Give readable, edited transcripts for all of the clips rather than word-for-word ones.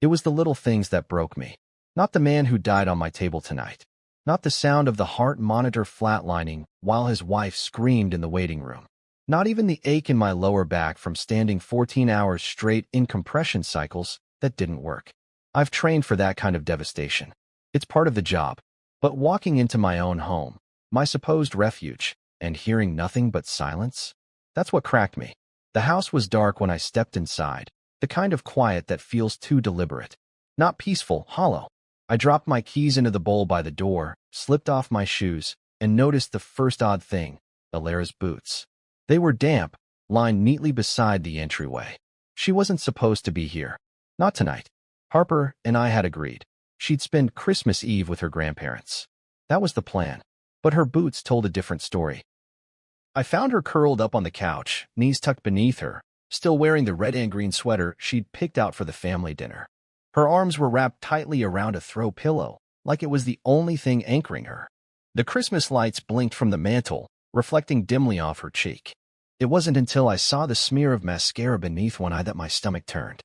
It was the little things that broke me. Not the man who died on my table tonight. Not the sound of the heart monitor flatlining while his wife screamed in the waiting room. Not even the ache in my lower back from standing 14 hours straight in compression cycles that didn't work. I've trained for that kind of devastation. It's part of the job. But walking into my own home, my supposed refuge, and hearing nothing but silence, that's what cracked me. The house was dark when I stepped inside, the kind of quiet that feels too deliberate. Not peaceful, hollow. I dropped my keys into the bowl by the door, slipped off my shoes, and noticed the first odd thing, Alara's boots. They were damp, lined neatly beside the entryway. She wasn't supposed to be here. Not tonight. Harper and I had agreed. She'd spend Christmas Eve with her grandparents. That was the plan. But her boots told a different story. I found her curled up on the couch, knees tucked beneath her, still wearing the red and green sweater she'd picked out for the family dinner. Her arms were wrapped tightly around a throw pillow, like it was the only thing anchoring her. The Christmas lights blinked from the mantel, reflecting dimly off her cheek. It wasn't until I saw the smear of mascara beneath one eye that my stomach turned.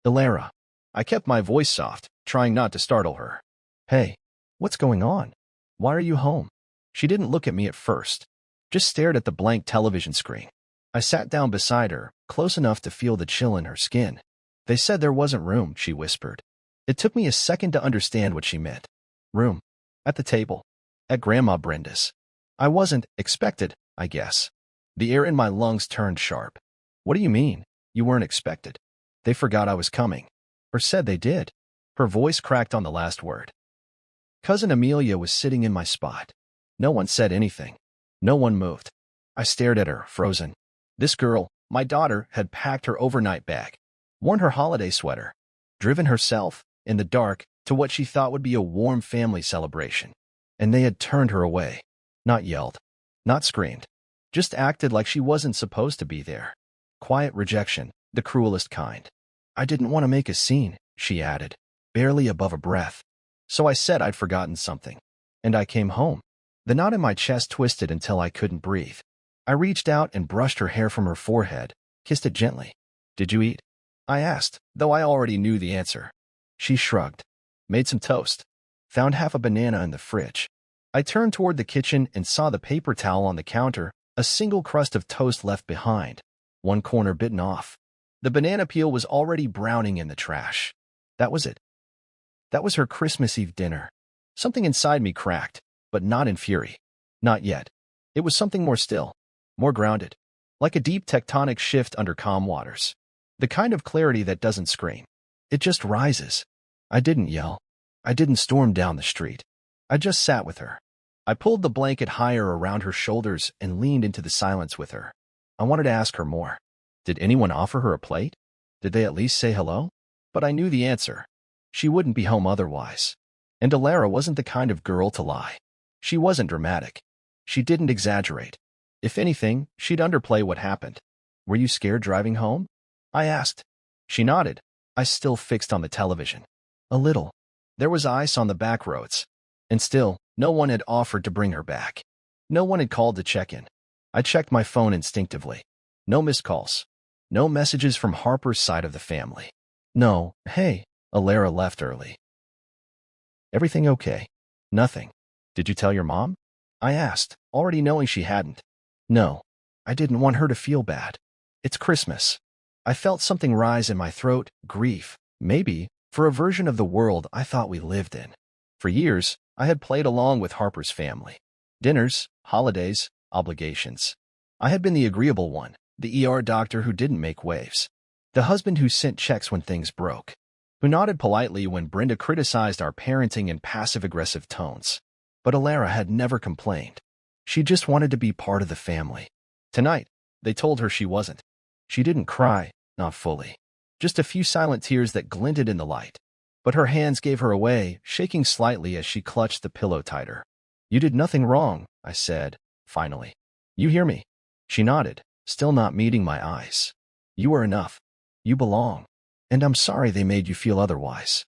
Alara. I kept my voice soft, trying not to startle her. Hey, what's going on? Why are you home? She didn't look at me at first, just stared at the blank television screen. I sat down beside her, close enough to feel the chill in her skin. They said there wasn't room, she whispered. It took me a second to understand what she meant. Room. At the table. At Grandma Brenda's. I wasn't expected, I guess. The air in my lungs turned sharp. What do you mean? You weren't expected? They forgot I was coming. Or said they did. Her voice cracked on the last word. Cousin Amelia was sitting in my spot. No one said anything. No one moved. I stared at her, frozen. This girl, my daughter, had packed her overnight bag, worn her holiday sweater, driven herself, in the dark, to what she thought would be a warm family celebration. And they had turned her away. Not yelled. Not screamed. Just acted like she wasn't supposed to be there. Quiet rejection, the cruelest kind. I didn't want to make a scene, she added, barely above a breath. So I said I'd forgotten something. And I came home. The knot in my chest twisted until I couldn't breathe. I reached out and brushed her hair from her forehead, kissed it gently. Did you eat? I asked, though I already knew the answer. She shrugged. Made some toast. Found half a banana in the fridge. I turned toward the kitchen and saw the paper towel on the counter, a single crust of toast left behind, one corner bitten off. The banana peel was already browning in the trash. That was it. That was her Christmas Eve dinner. Something inside me cracked, but not in fury. Not yet. It was something more still, more grounded, like a deep tectonic shift under calm waters. The kind of clarity that doesn't scream. It just rises. I didn't yell. I didn't storm down the street. I just sat with her. I pulled the blanket higher around her shoulders and leaned into the silence with her. I wanted to ask her more. Did anyone offer her a plate? Did they at least say hello? But I knew the answer. She wouldn't be home otherwise. And Alara wasn't the kind of girl to lie. She wasn't dramatic. She didn't exaggerate. If anything, she'd underplay what happened. Were you scared driving home? I asked. She nodded, eyes still fixed on the television. A little. There was ice on the back roads. And still, no one had offered to bring her back. No one had called to check in. I checked my phone instinctively. No missed calls. No messages from Harper's side of the family. No, hey, Alara left early. Everything okay? Nothing. Did you tell your mom? I asked, already knowing she hadn't. No, I didn't want her to feel bad. It's Christmas. I felt something rise in my throat, grief, maybe, for a version of the world I thought we lived in. For years, I had played along with Harper's family. Dinners, holidays, obligations. I had been the agreeable one, the ER doctor who didn't make waves. The husband who sent checks when things broke. Who nodded politely when Brenda criticized our parenting in passive-aggressive tones. But Alara had never complained. She just wanted to be part of the family. Tonight, they told her she wasn't. She didn't cry, not fully. Just a few silent tears that glinted in the light. But her hands gave her away, shaking slightly as she clutched the pillow tighter. You did nothing wrong, I said, finally. You hear me? She nodded, still not meeting my eyes. You are enough. You belong. And I'm sorry they made you feel otherwise.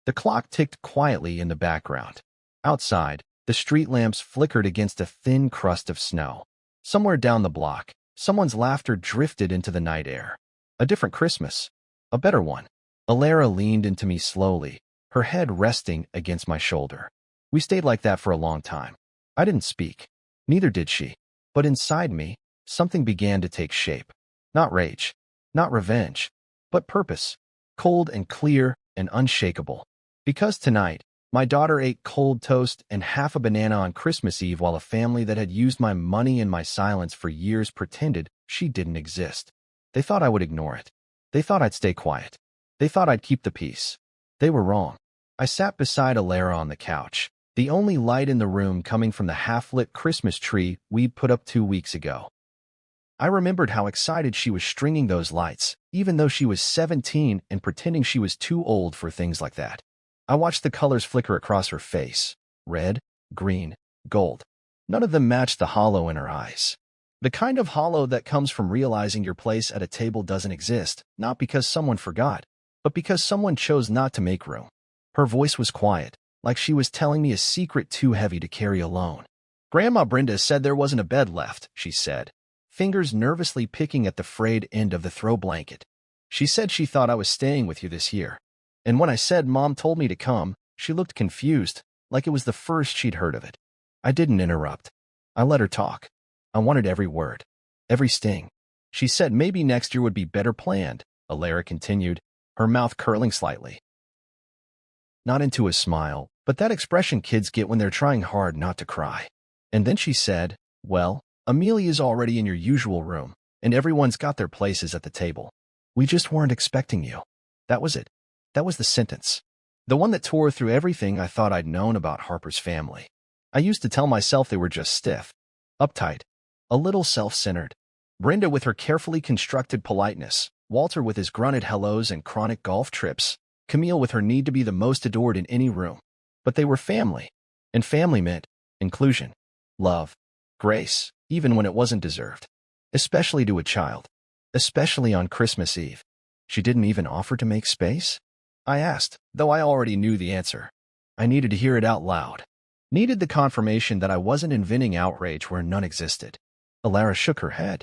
The clock ticked quietly in the background. Outside, the street lamps flickered against a thin crust of snow. Somewhere down the block, someone's laughter drifted into the night air. A different Christmas. A better one. Alara leaned into me slowly, her head resting against my shoulder. We stayed like that for a long time. I didn't speak. Neither did she. But inside me, something began to take shape. Not rage, not revenge, but purpose. Cold and clear and unshakable. Because tonight, my daughter ate cold toast and half a banana on Christmas Eve while a family that had used my money and my silence for years pretended she didn't exist. They thought I would ignore it. They thought I'd stay quiet. They thought I'd keep the peace. They were wrong. I sat beside Alara on the couch, the only light in the room coming from the half-lit Christmas tree we'd put up 2 weeks ago. I remembered how excited she was stringing those lights, even though she was 17 and pretending she was too old for things like that. I watched the colors flicker across her face. Red, green, gold. None of them matched the hollow in her eyes. The kind of hollow that comes from realizing your place at a table doesn't exist, not because someone forgot, but because someone chose not to make room. Her voice was quiet, like she was telling me a secret too heavy to carry alone. Grandma Brenda said there wasn't a bed left, she said, fingers nervously picking at the frayed end of the throw blanket. She said she thought I was staying with you this year. And when I said Mom told me to come, she looked confused, like it was the first she'd heard of it. I didn't interrupt. I let her talk. I wanted every word, every sting. She said maybe next year would be better planned, Alara continued, her mouth curling slightly. Not into a smile, but that expression kids get when they're trying hard not to cry. And then she said, well, Amelia's already in your usual room, and everyone's got their places at the table. We just weren't expecting you. That was it. That was the sentence. The one that tore through everything I thought I'd known about Harper's family. I used to tell myself they were just stiff, uptight, a little self-centered. Brenda with her carefully constructed politeness, Walter with his grunted hellos and chronic golf trips, Camille with her need to be the most adored in any room. But they were family, and family meant inclusion, love, grace, even when it wasn't deserved. Especially to a child. Especially on Christmas Eve. She didn't even offer to make space? I asked, though I already knew the answer. I needed to hear it out loud. Needed the confirmation that I wasn't inventing outrage where none existed. Alara shook her head.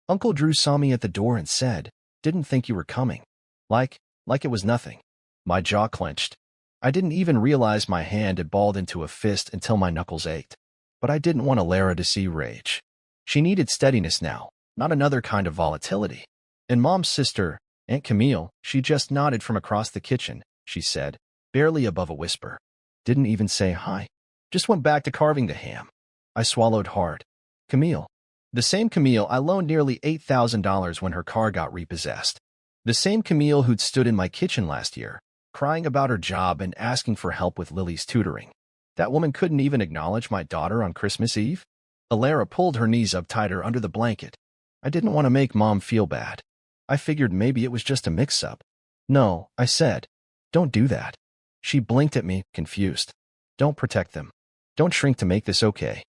Uncle Drew saw me at the door and said, didn't think you were coming. Like it was nothing. My jaw clenched. I didn't even realize my hand had balled into a fist until my knuckles ached. But I didn't want Alara to see rage. She needed steadiness now, not another kind of volatility. And Mom's sister, Aunt Camille, she just nodded from across the kitchen, she said, barely above a whisper. Didn't even say hi. Just went back to carving the ham. I swallowed hard. Camille. The same Camille I loaned nearly $8,000 when her car got repossessed. The same Camille who'd stood in my kitchen last year, crying about her job and asking for help with Lily's tutoring. That woman couldn't even acknowledge my daughter on Christmas Eve? Alara pulled her knees up tighter under the blanket. I didn't want to make Mom feel bad. I figured maybe it was just a mix-up. No, I said. Don't do that. She blinked at me, confused. Don't protect them. Don't shrink to make this okay.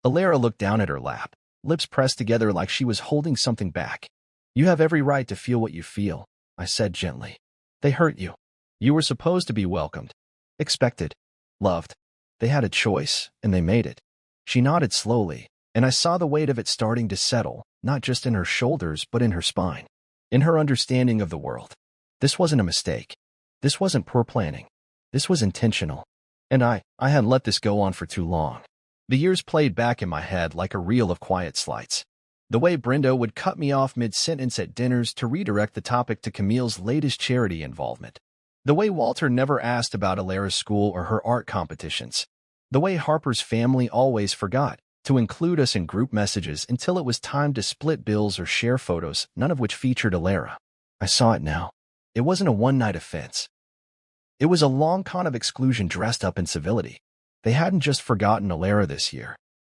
Alara looked down at her lap, lips pressed together like she was holding something back. You have every right to feel what you feel, I said gently. They hurt you. You were supposed to be welcomed, expected, loved. They had a choice, and they made it. She nodded slowly, and I saw the weight of it starting to settle, not just in her shoulders but in her spine, in her understanding of the world. This wasn't a mistake. This wasn't poor planning. This was intentional. And I had let this go on for too long. The years played back in my head like a reel of quiet slights. The way Brenda would cut me off mid-sentence at dinners to redirect the topic to Camille's latest charity involvement. The way Walter never asked about Alara's school or her art competitions. The way Harper's family always forgot to include us in group messages until it was time to split bills or share photos, none of which featured Alara. I saw it now. It wasn't a one-night offense. It was a long con of exclusion dressed up in civility. They hadn't just forgotten Alara this year.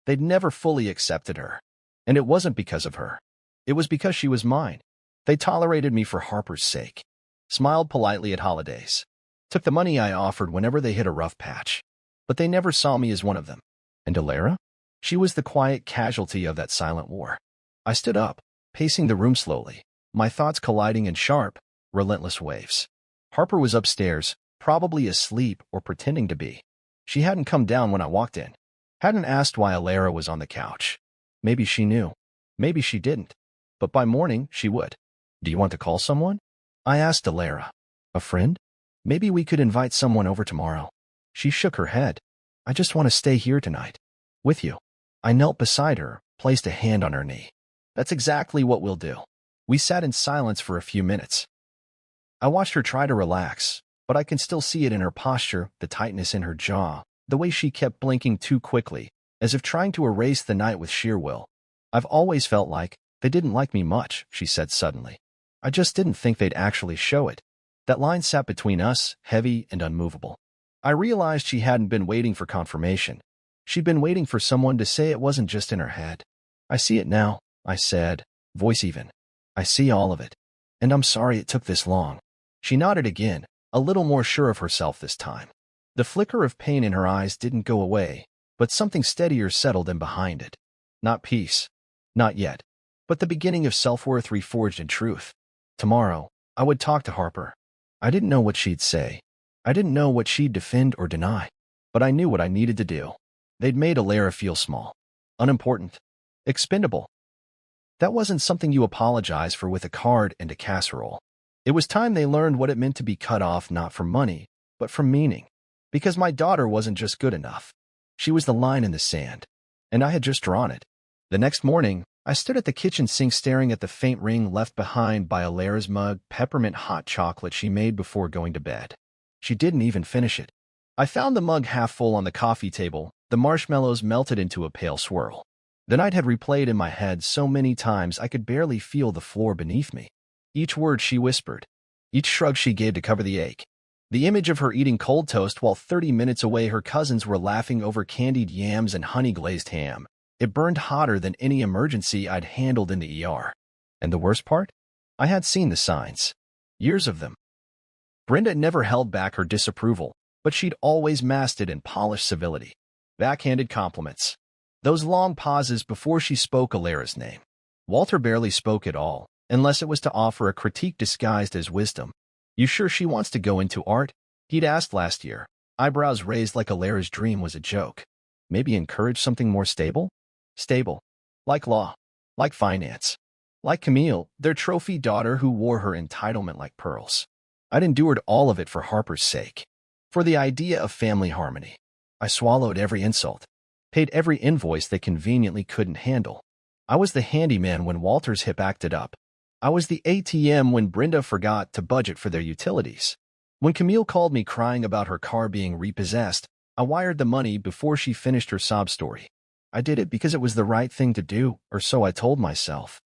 They'd never fully accepted her. And it wasn't because of her. It was because she was mine. They tolerated me for Harper's sake. Smiled politely at holidays. Took the money I offered whenever they hit a rough patch. But they never saw me as one of them. And Alara? She was the quiet casualty of that silent war. I stood up, pacing the room slowly, my thoughts colliding in sharp, relentless waves. Harper was upstairs, probably asleep or pretending to be. She hadn't come down when I walked in. Hadn't asked why Alara was on the couch. Maybe she knew. Maybe she didn't. But by morning, she would. Do you want to call someone? I asked Alara. A friend? Maybe we could invite someone over tomorrow. She shook her head. I just want to stay here tonight. With you. I knelt beside her, placed a hand on her knee. That's exactly what we'll do. We sat in silence for a few minutes. I watched her try to relax, but I can still see it in her posture, the tightness in her jaw, the way she kept blinking too quickly, as if trying to erase the night with sheer will. I've always felt like they didn't like me much, she said suddenly. I just didn't think they'd actually show it. That line sat between us, heavy and unmovable. I realized she hadn't been waiting for confirmation. She'd been waiting for someone to say it wasn't just in her head. I see it now, I said, voice even. I see all of it. And I'm sorry it took this long. She nodded again, a little more sure of herself this time. The flicker of pain in her eyes didn't go away, but something steadier settled in behind it. Not peace. Not yet. But the beginning of self-worth reforged in truth. Tomorrow, I would talk to Harper. I didn't know what she'd say. I didn't know what she'd defend or deny. But I knew what I needed to do. They'd made Alara feel small. Unimportant. Expendable. That wasn't something you apologize for with a card and a casserole. It was time they learned what it meant to be cut off not from money, but from meaning. Because my daughter wasn't just good enough. She was the line in the sand. And I had just drawn it. The next morning, I stood at the kitchen sink staring at the faint ring left behind by Alara's mug, peppermint hot chocolate she made before going to bed. She didn't even finish it. I found the mug half full on the coffee table, the marshmallows melted into a pale swirl. The night had replayed in my head so many times I could barely feel the floor beneath me. Each word she whispered, each shrug she gave to cover the ache. The image of her eating cold toast while 30 minutes away her cousins were laughing over candied yams and honey-glazed ham. It burned hotter than any emergency I'd handled in the ER. And the worst part? I had seen the signs. Years of them. Brenda never held back her disapproval, but she'd always masked it in polished civility. Backhanded compliments. Those long pauses before she spoke Alara's name. Walter barely spoke at all, unless it was to offer a critique disguised as wisdom. You sure she wants to go into art? He'd asked last year, eyebrows raised like Alara's dream was a joke. Maybe encourage something more stable? Stable. Like law. Like finance. Like Camille, their trophy daughter who wore her entitlement like pearls. I'd endured all of it for Harper's sake. For the idea of family harmony. I swallowed every insult. Paid every invoice they conveniently couldn't handle. I was the handyman when Walter's hip acted up. I was the ATM when Brenda forgot to budget for their utilities. When Camille called me crying about her car being repossessed, I wired the money before she finished her sob story. I did it because it was the right thing to do, or so I told myself.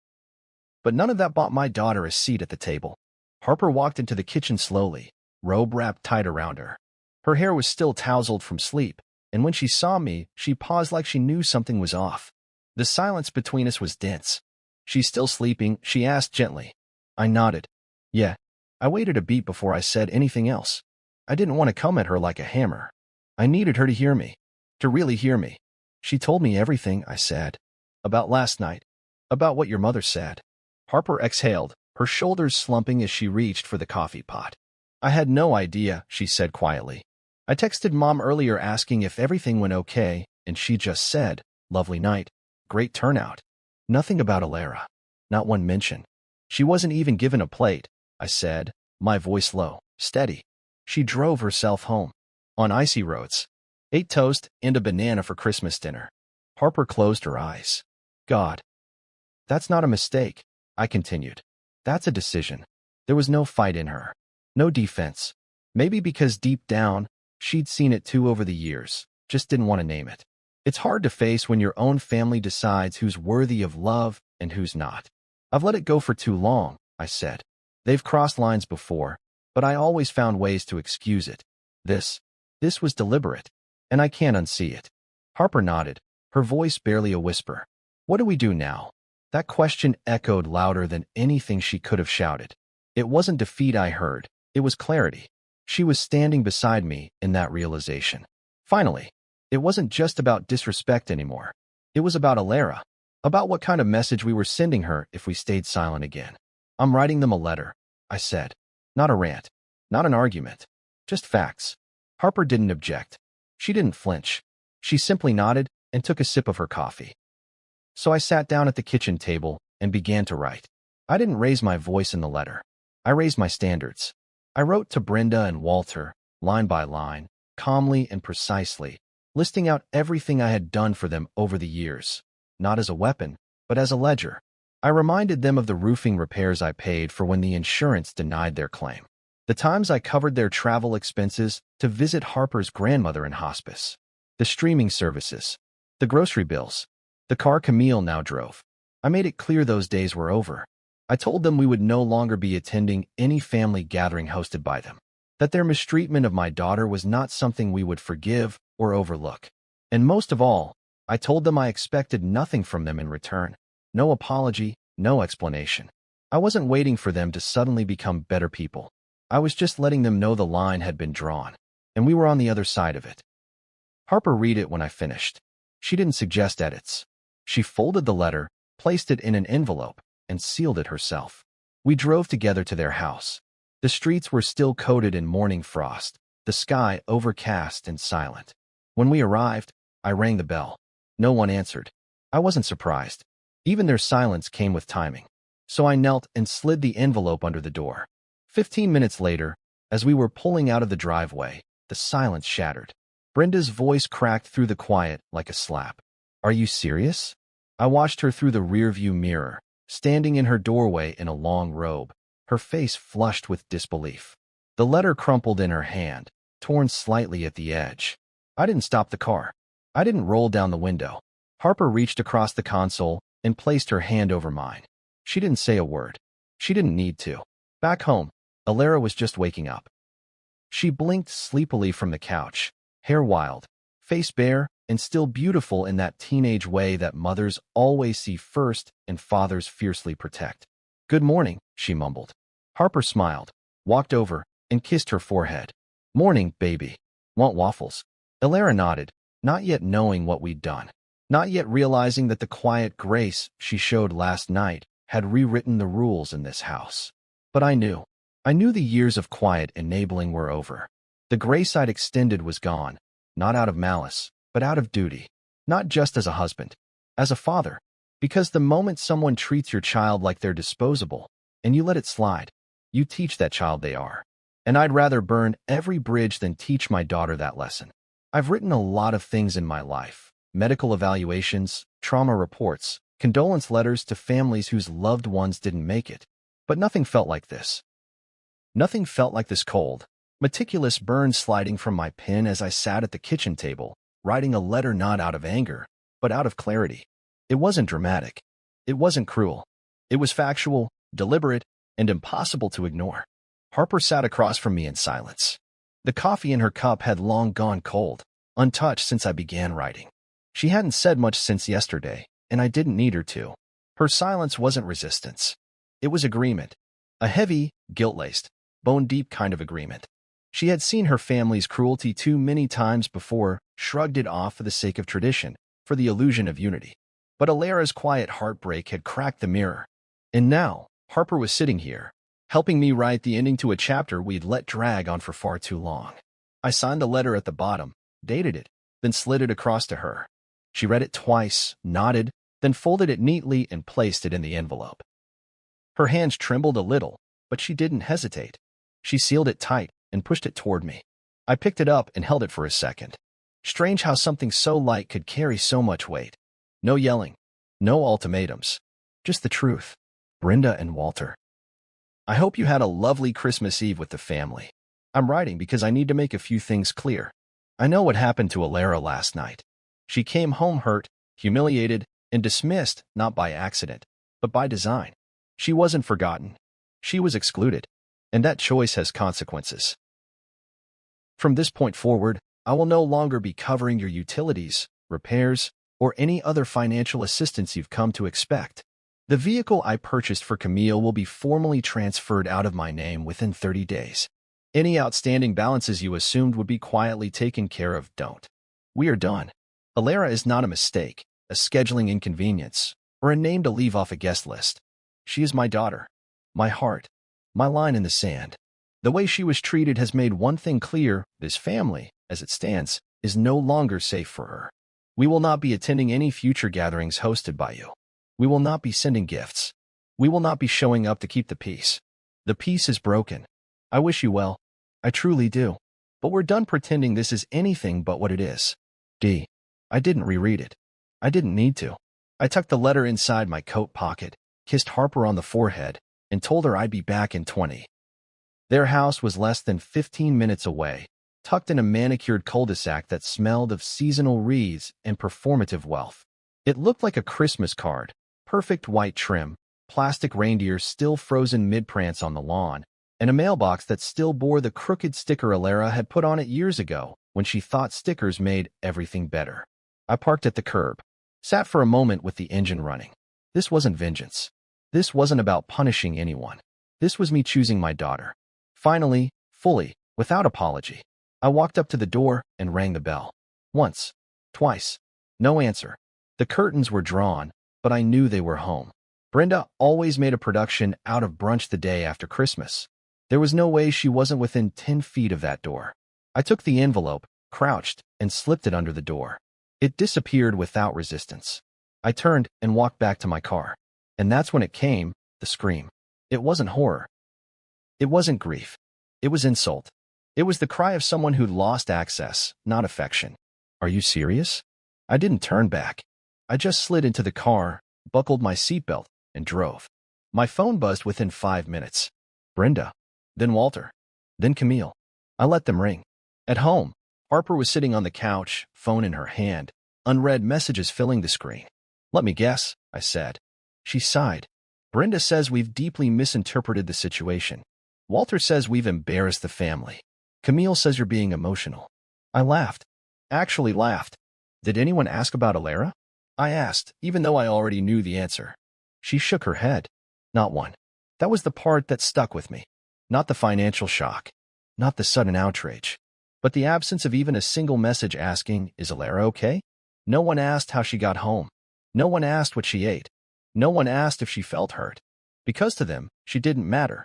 But none of that bought my daughter a seat at the table. Harper walked into the kitchen slowly, robe wrapped tight around her. Her hair was still tousled from sleep, and when she saw me, she paused like she knew something was off. The silence between us was dense. She's still sleeping, she asked gently. I nodded. Yeah. I waited a beat before I said anything else. I didn't want to come at her like a hammer. I needed her to hear me. To really hear me. She told me everything, I said. About last night. About what your mother said. Harper exhaled, her shoulders slumping as she reached for the coffee pot. I had no idea, she said quietly. I texted Mom earlier asking if everything went okay, and she just said, lovely night. Great turnout. Nothing about Alara. Not one mention. She wasn't even given a plate, I said, my voice low, steady. She drove herself home. On icy roads. Ate toast and a banana for Christmas dinner. Harper closed her eyes. God. That's not a mistake, I continued. That's a decision. There was no fight in her. No defense. Maybe because deep down, she'd seen it too over the years, just didn't want to name it. It's hard to face when your own family decides who's worthy of love and who's not. I've let it go for too long, I said. They've crossed lines before, but I always found ways to excuse it. This was deliberate, and I can't unsee it. Harper nodded, her voice barely a whisper. What do we do now? That question echoed louder than anything she could have shouted. It wasn't defeat I heard, it was clarity. She was standing beside me in that realization. Finally, it wasn't just about disrespect anymore. It was about Alara, about what kind of message we were sending her if we stayed silent again. I'm writing them a letter, I said. Not a rant, not an argument, just facts. Harper didn't object. She didn't flinch. She simply nodded and took a sip of her coffee. So I sat down at the kitchen table and began to write. I didn't raise my voice in the letter. I raised my standards. I wrote to Brenda and Walter, line by line, calmly and precisely, listing out everything I had done for them over the years, not as a weapon, but as a ledger. I reminded them of the roofing repairs I paid for when the insurance denied their claim, the times I covered their travel expenses to visit Harper's grandmother in hospice, the streaming services, the grocery bills, the car Camille now drove. I made it clear those days were over. I told them we would no longer be attending any family gathering hosted by them, that their mistreatment of my daughter was not something we would forgive or overlook. And most of all, I told them I expected nothing from them in return. No apology, no explanation. I wasn't waiting for them to suddenly become better people. I was just letting them know the line had been drawn, and we were on the other side of it. Harper read it when I finished. She didn't suggest edits. She folded the letter, placed it in an envelope, and sealed it herself. We drove together to their house. The streets were still coated in morning frost, the sky overcast and silent. When we arrived, I rang the bell. No one answered. I wasn't surprised. Even their silence came with timing. So I knelt and slid the envelope under the door. 15 minutes later, as we were pulling out of the driveway, the silence shattered. Brenda's voice cracked through the quiet like a slap. "Are you serious?" I watched her through the rearview mirror, standing in her doorway in a long robe, her face flushed with disbelief. The letter crumpled in her hand, torn slightly at the edge. I didn't stop the car. I didn't roll down the window. Harper reached across the console and placed her hand over mine. She didn't say a word. She didn't need to. Back home, Alara was just waking up. She blinked sleepily from the couch, hair wild, face bare, and still beautiful in that teenage way that mothers always see first and fathers fiercely protect. "Good morning," she mumbled. Harper smiled, walked over, and kissed her forehead. "Morning, baby. Want waffles?" Alara nodded, not yet knowing what we'd done, not yet realizing that the quiet grace she showed last night had rewritten the rules in this house. But I knew. I knew the years of quiet enabling were over. The grace I'd extended was gone, not out of malice, but out of duty. Not just as a husband, as a father. Because the moment someone treats your child like they're disposable, and you let it slide, you teach that child they are. And I'd rather burn every bridge than teach my daughter that lesson. I've written a lot of things in my life. Medical evaluations, trauma reports, condolence letters to families whose loved ones didn't make it. But nothing felt like this. Nothing felt like this cold, meticulous burn sliding from my pen as I sat at the kitchen table, writing a letter not out of anger, but out of clarity. It wasn't dramatic. It wasn't cruel. It was factual, deliberate, and impossible to ignore. Harper sat across from me in silence. The coffee in her cup had long gone cold, untouched since I began writing. She hadn't said much since yesterday, and I didn't need her to. Her silence wasn't resistance. It was agreement. A heavy, guilt-laced, bone-deep kind of agreement. She had seen her family's cruelty too many times before, shrugged it off for the sake of tradition, for the illusion of unity. But Alara's quiet heartbreak had cracked the mirror. And now, Harper was sitting here, helping me write the ending to a chapter we'd let drag on for far too long. I signed a letter at the bottom, dated it, then slid it across to her. She read it twice, nodded, then folded it neatly and placed it in the envelope. Her hands trembled a little, but she didn't hesitate. She sealed it tight and pushed it toward me. I picked it up and held it for a second. Strange how something so light could carry so much weight. No yelling, no ultimatums, just the truth. Brenda and Walter. I hope you had a lovely Christmas Eve with the family. I'm writing because I need to make a few things clear. I know what happened to Alara last night. She came home hurt, humiliated, and dismissed not by accident, but by design. She wasn't forgotten. She was excluded, and that choice has consequences. From this point forward, I will no longer be covering your utilities, repairs, or any other financial assistance you've come to expect. The vehicle I purchased for Camille will be formally transferred out of my name within 30 days. Any outstanding balances you assumed would be quietly taken care of don't. We are done. Alara is not a mistake, a scheduling inconvenience, or a name to leave off a guest list. She is my daughter, my heart, my line in the sand. The way she was treated has made one thing clear: this family, as it stands, is no longer safe for her. We will not be attending any future gatherings hosted by you. We will not be sending gifts. We will not be showing up to keep the peace. The peace is broken. I wish you well. I truly do. But we're done pretending this is anything but what it is. D. I didn't reread it. I didn't need to. I tucked the letter inside my coat pocket, kissed Harper on the forehead, and told her I'd be back in 20. Their house was less than 15 minutes away, tucked in a manicured cul-de-sac that smelled of seasonal wreaths and performative wealth. It looked like a Christmas card, perfect white trim, plastic reindeers still frozen mid-prance on the lawn, and a mailbox that still bore the crooked sticker Alara had put on it years ago when she thought stickers made everything better. I parked at the curb, sat for a moment with the engine running. This wasn't vengeance. This wasn't about punishing anyone. This was me choosing my daughter. Finally, fully, without apology, I walked up to the door and rang the bell. Once, twice. No answer. The curtains were drawn, but I knew they were home. Brenda always made a production out of brunch the day after Christmas. There was no way she wasn't within 10 feet of that door. I took the envelope, crouched, and slipped it under the door. It disappeared without resistance. I turned and walked back to my car. And that's when it came, the scream. It wasn't horror. It wasn't grief. It was insult. It was the cry of someone who'd lost access, not affection. Are you serious? I didn't turn back. I just slid into the car, buckled my seatbelt, and drove. My phone buzzed within 5 minutes. Brenda. Then Walter. Then Camille. I let them ring. At home, Harper was sitting on the couch, phone in her hand, unread messages filling the screen. Let me guess, I said. She sighed. Brenda says we've deeply misinterpreted the situation. Walter says we've embarrassed the family. Camille says you're being emotional. I laughed. Actually laughed. Did anyone ask about Alara? I asked, even though I already knew the answer. She shook her head. Not one. That was the part that stuck with me. Not the financial shock. Not the sudden outrage. But the absence of even a single message asking, is Alara okay? No one asked how she got home. No one asked what she ate. No one asked if she felt hurt. Because to them, she didn't matter.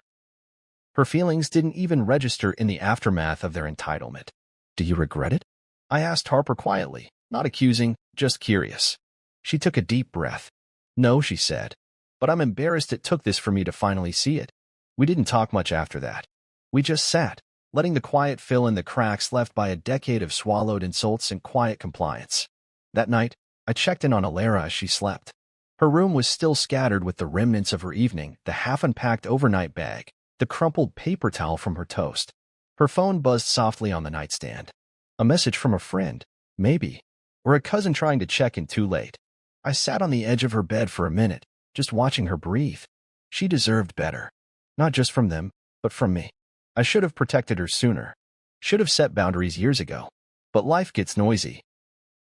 Her feelings didn't even register in the aftermath of their entitlement. Do you regret it? I asked Harper quietly, not accusing, just curious. She took a deep breath. No, she said. But I'm embarrassed it took this for me to finally see it. We didn't talk much after that. We just sat, letting the quiet fill in the cracks left by a decade of swallowed insults and quiet compliance. That night, I checked in on Alara as she slept. Her room was still scattered with the remnants of her evening, the half-unpacked overnight bag, the crumpled paper towel from her toast. Her phone buzzed softly on the nightstand. A message from a friend, maybe, or a cousin trying to check in too late. I sat on the edge of her bed for a minute, just watching her breathe. She deserved better. Not just from them, but from me. I should have protected her sooner. Should have set boundaries years ago. But life gets noisy.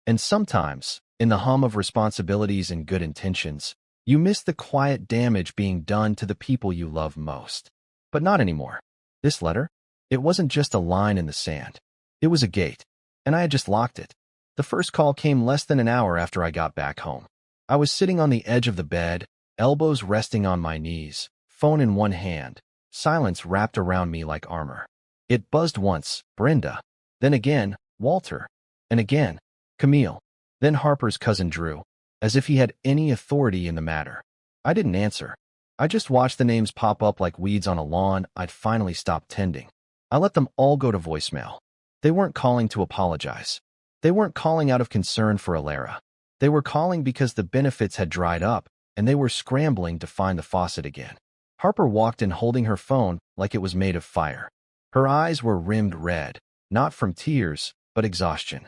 And sometimes, in the hum of responsibilities and good intentions, you miss the quiet damage being done to the people you love most. But not anymore. This letter? It wasn't just a line in the sand. It was a gate, and I had just locked it. The first call came less than an hour after I got back home. I was sitting on the edge of the bed, elbows resting on my knees, phone in one hand, silence wrapped around me like armor. It buzzed once, Brenda. Then again, Walter. And again, Camille. Then Harper's cousin Drew, as if he had any authority in the matter. I didn't answer. I just watched the names pop up like weeds on a lawn I'd finally stopped tending. I let them all go to voicemail. They weren't calling to apologize. They weren't calling out of concern for Alara. They were calling because the benefits had dried up, and they were scrambling to find the faucet again. Harper walked in holding her phone like it was made of fire. Her eyes were rimmed red, not from tears, but exhaustion.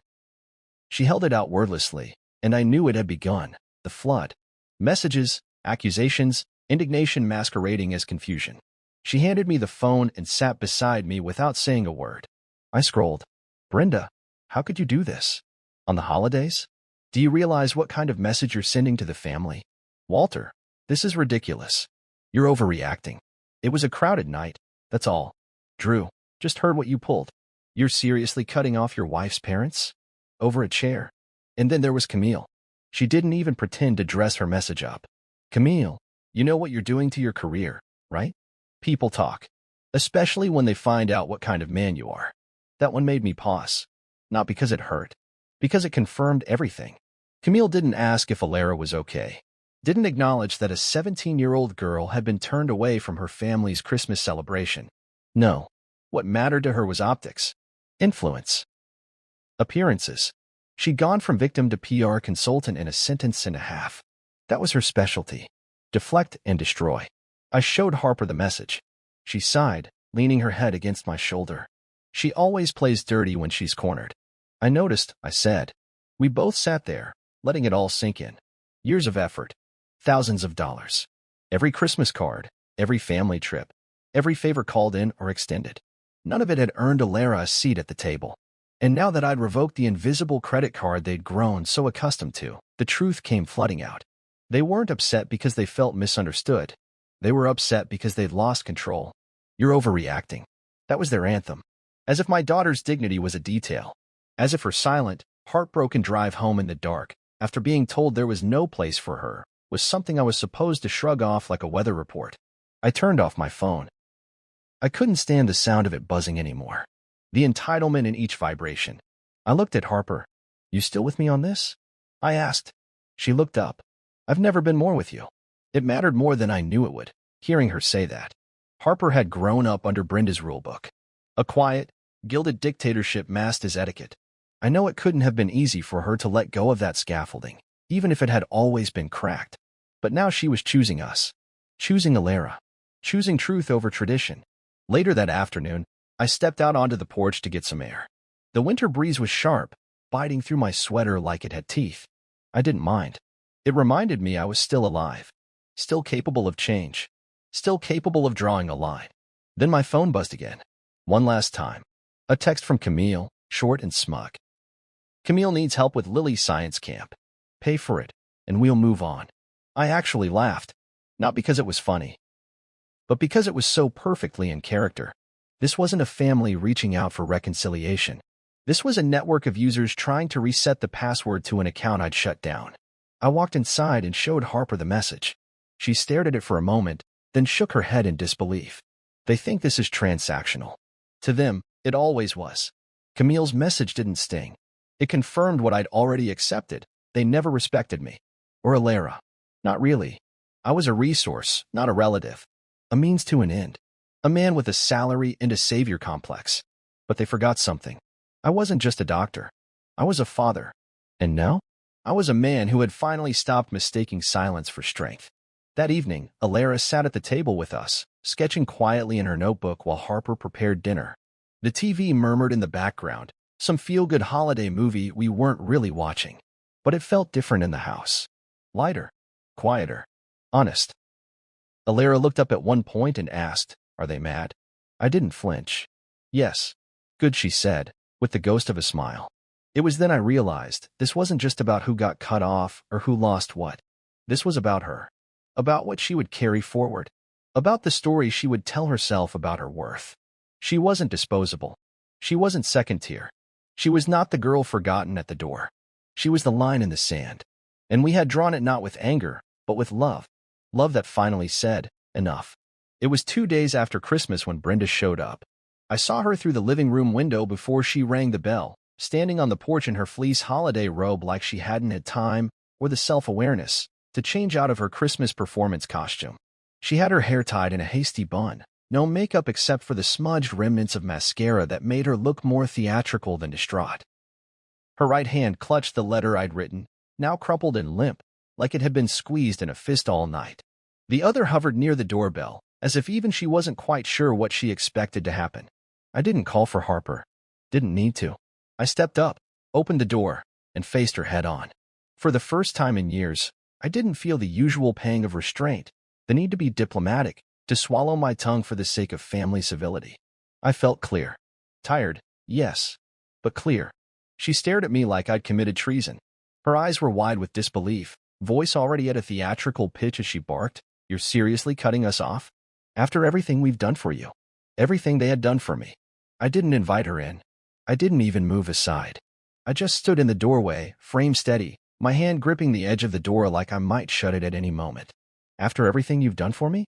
She held it out wordlessly, and I knew it had begun, the flood. Messages, accusations, indignation masquerading as confusion. She handed me the phone and sat beside me without saying a word. I scrolled. Brenda, how could you do this? On the holidays? Do you realize what kind of message you're sending to the family? Walter, this is ridiculous. You're overreacting. It was a crowded night, that's all. Drew, just heard what you pulled. You're seriously cutting off your wife's parents? Over a chair. And then there was Camille. She didn't even pretend to dress her message up. Camille, you know what you're doing to your career, right? People talk, especially when they find out what kind of man you are. That one made me pause. Not because it hurt, because it confirmed everything. Camille didn't ask if Alara was okay. Didn't acknowledge that a 17-year-old girl had been turned away from her family's Christmas celebration. No. What mattered to her was optics, influence, appearances. She'd gone from victim to PR consultant in a sentence and a half. That was her specialty. Deflect and destroy. I showed Harper the message. She sighed, leaning her head against my shoulder. She always plays dirty when she's cornered. I noticed, I said. We both sat there, letting it all sink in. Years of effort. Thousands of dollars. Every Christmas card, every family trip, every favor called in or extended. None of it had earned Alara a seat at the table. And now that I'd revoked the invisible credit card they'd grown so accustomed to, the truth came flooding out. They weren't upset because they felt misunderstood. They were upset because they'd lost control. You're overreacting. That was their anthem. As if my daughter's dignity was a detail. As if her silent, heartbroken drive home in the dark, after being told there was no place for her, was something I was supposed to shrug off like a weather report. I turned off my phone. I couldn't stand the sound of it buzzing anymore. The entitlement in each vibration. I looked at Harper. You still with me on this? I asked. She looked up. I've never been more with you. It mattered more than I knew it would, hearing her say that. Harper had grown up under Brenda's rulebook. A quiet, gilded dictatorship masked as etiquette. I know it couldn't have been easy for her to let go of that scaffolding, even if it had always been cracked. But now she was choosing us. Choosing Alara. Choosing truth over tradition. Later that afternoon, I stepped out onto the porch to get some air. The winter breeze was sharp, biting through my sweater like it had teeth. I didn't mind. It reminded me I was still alive. Still capable of change. Still capable of drawing a line. Then my phone buzzed again. One last time. A text from Camille, short and smug. Camille needs help with Lily's science camp. Pay for it, and we'll move on. I actually laughed. Not because it was funny, but because it was so perfectly in character. This wasn't a family reaching out for reconciliation. This was a network of users trying to reset the password to an account I'd shut down. I walked inside and showed Harper the message. She stared at it for a moment, then shook her head in disbelief. They think this is transactional. To them, it always was. Camille's message didn't sting. It confirmed what I'd already accepted. They never respected me. Or Alara. Not really. I was a resource, not a relative. A means to an end. A man with a salary and a savior complex. But they forgot something. I wasn't just a doctor. I was a father. And now? I was a man who had finally stopped mistaking silence for strength. That evening, Alara sat at the table with us, sketching quietly in her notebook while Harper prepared dinner. The TV murmured in the background, some feel-good holiday movie we weren't really watching. But it felt different in the house. Lighter. Quieter. Honest. Alara looked up at one point and asked, "Are they mad?" I didn't flinch. "Yes." "Good," she said, with the ghost of a smile. It was then I realized this wasn't just about who got cut off or who lost what. This was about her. About what she would carry forward. About the story she would tell herself about her worth. She wasn't disposable. She wasn't second tier. She was not the girl forgotten at the door. She was the line in the sand. And we had drawn it not with anger, but with love. Love that finally said, enough. It was 2 days after Christmas when Brenda showed up. I saw her through the living room window before she rang the bell, standing on the porch in her fleece holiday robe like she hadn't had time, or the self-awareness, to change out of her Christmas performance costume. She had her hair tied in a hasty bun, no makeup except for the smudged remnants of mascara that made her look more theatrical than distraught. Her right hand clutched the letter I'd written, now crumpled and limp, like it had been squeezed in a fist all night. The other hovered near the doorbell, as if even she wasn't quite sure what she expected to happen. I didn't call for Harper. Didn't need to. I stepped up, opened the door, and faced her head on. For the first time in years, I didn't feel the usual pang of restraint, the need to be diplomatic, to swallow my tongue for the sake of family civility. I felt clear. Tired, yes, but clear. She stared at me like I'd committed treason. Her eyes were wide with disbelief, voice already at a theatrical pitch as she barked, "You're seriously cutting us off? After everything we've done for you? Everything they had done for me?" I didn't invite her in. I didn't even move aside. I just stood in the doorway, frame steady, my hand gripping the edge of the door like I might shut it at any moment. "After everything you've done for me?"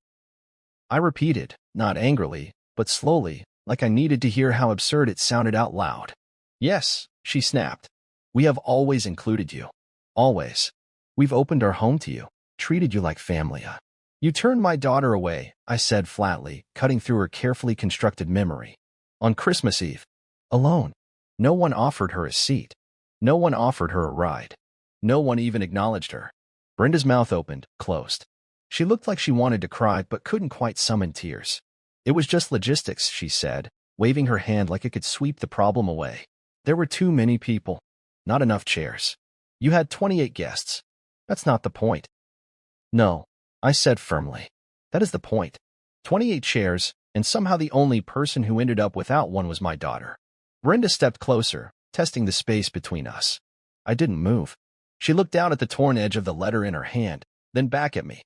I repeated, not angrily, but slowly, like I needed to hear how absurd it sounded out loud. "Yes," she snapped. "We have always included you. Always. We've opened our home to you. treated you like family. You turned my daughter away, I said flatly, cutting through her carefully constructed memory. On Christmas Eve. Alone. No one offered her a seat. No one offered her a ride. No one even acknowledged her. Brenda's mouth opened, closed. She looked like she wanted to cry but couldn't quite summon tears. It was just logistics, she said, waving her hand like it could sweep the problem away. There were too many people. Not enough chairs. You had 28 guests. That's not the point. No, I said firmly. That is the point. 28 chairs, and somehow the only person who ended up without one was my daughter. Brenda stepped closer, testing the space between us. I didn't move. She looked down at the torn edge of the letter in her hand, then back at me.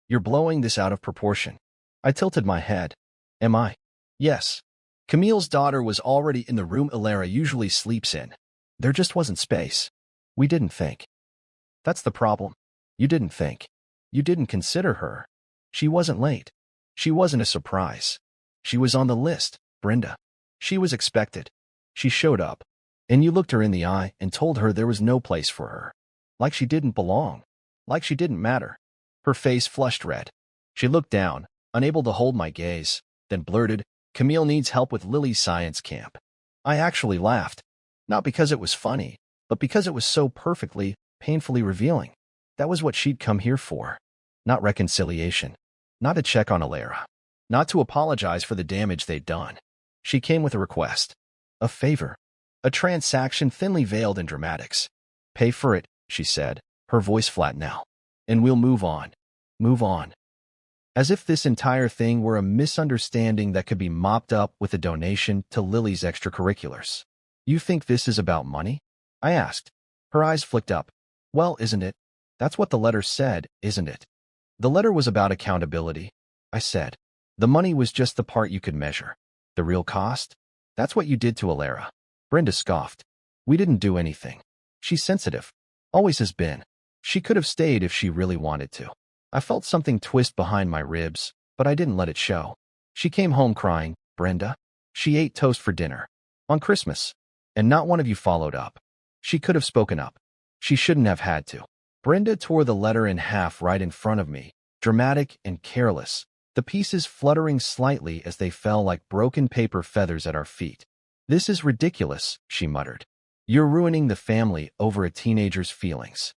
You're blowing this out of proportion. I tilted my head. Am I? Yes. Camille's daughter was already in the room Ilara usually sleeps in. There just wasn't space. We didn't think. That's the problem. You didn't think. You didn't consider her. She wasn't late. She wasn't a surprise. She was on the list, Brenda. She was expected. She showed up. And you looked her in the eye and told her there was no place for her. Like she didn't belong. Like she didn't matter. Her face flushed red. She looked down, unable to hold my gaze, then blurted, Camille needs help with Lily's science camp. I actually laughed. Not because it was funny, but because it was so perfectly, painfully revealing. That was what she'd come here for. Not reconciliation. Not to check on Ilara. Not to apologize for the damage they'd done. She came with a request. A favor. A transaction thinly veiled in dramatics. Pay for it, she said, her voice flat now. And we'll move on. Move on. As if this entire thing were a misunderstanding that could be mopped up with a donation to Lily's extracurriculars. You think this is about money? I asked. Her eyes flicked up. Well, isn't it? That's what the letter said, isn't it? The letter was about accountability, I said. The money was just the part you could measure. The real cost? That's what you did to Ilara. Brenda scoffed. We didn't do anything. She's sensitive. Always has been. She could have stayed if she really wanted to. I felt something twist behind my ribs, but I didn't let it show. She came home crying, Brenda. She ate toast for dinner. On Christmas. And not one of you followed up. She could have spoken up. She shouldn't have had to. Brenda tore the letter in half right in front of me, dramatic and careless, the pieces fluttering slightly as they fell like broken paper feathers at our feet. This is ridiculous, she muttered. You're ruining the family over a teenager's feelings.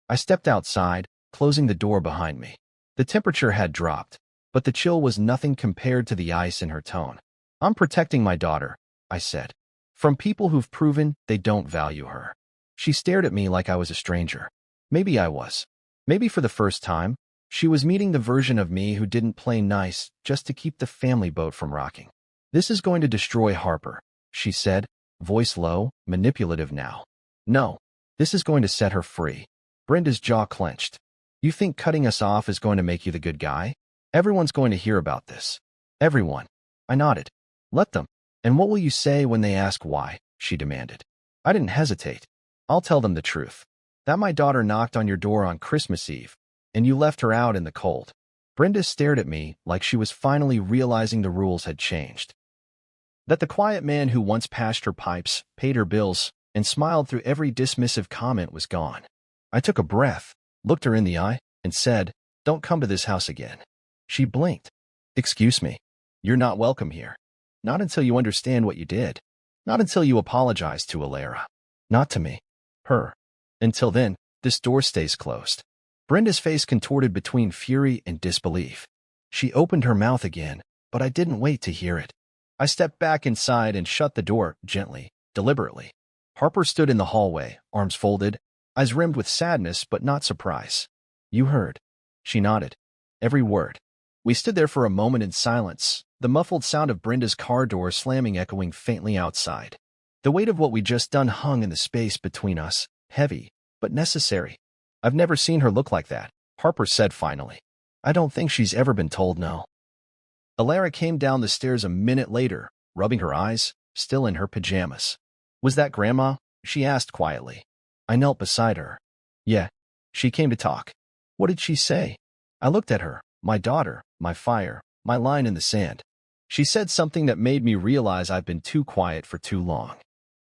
I stepped outside, closing the door behind me. The temperature had dropped, but the chill was nothing compared to the ice in her tone. I'm protecting my daughter, I said. From people who've proven they don't value her. She stared at me like I was a stranger. Maybe I was. Maybe for the first time, she was meeting the version of me who didn't play nice just to keep the family boat from rocking. This is going to destroy Harper, she said, voice low, manipulative now. No, this is going to set her free. Brenda's jaw clenched. You think cutting us off is going to make you the good guy? Everyone's going to hear about this. Everyone. I nodded. Let them. And what will you say when they ask why? She demanded. I didn't hesitate. I'll tell them the truth. That my daughter knocked on your door on Christmas Eve, and you left her out in the cold. Brenda stared at me like she was finally realizing the rules had changed. That the quiet man who once passed her pipes, paid her bills, and smiled through every dismissive comment was gone. I took a breath, looked her in the eye, and said, Don't come to this house again. She blinked. Excuse me. You're not welcome here. Not until you understand what you did. Not until you apologize to Ilara. Not to me. Her. Until then, this door stays closed. Brenda's face contorted between fury and disbelief. She opened her mouth again, but I didn't wait to hear it. I stepped back inside and shut the door, gently, deliberately. Harper stood in the hallway, arms folded, eyes rimmed with sadness but not surprise. You heard. She nodded. Every word. We stood there for a moment in silence, the muffled sound of Brenda's car door slamming echoing faintly outside. The weight of what we'd just done hung in the space between us, heavy, but necessary. I've never seen her look like that, Harper said finally. I don't think she's ever been told no. Ilara came down the stairs a minute later, rubbing her eyes, still in her pajamas. Was that Grandma? She asked quietly. I knelt beside her. Yeah. She came to talk. What did she say? I looked at her, my daughter, my fire, my line in the sand. She said something that made me realize I've been too quiet for too long.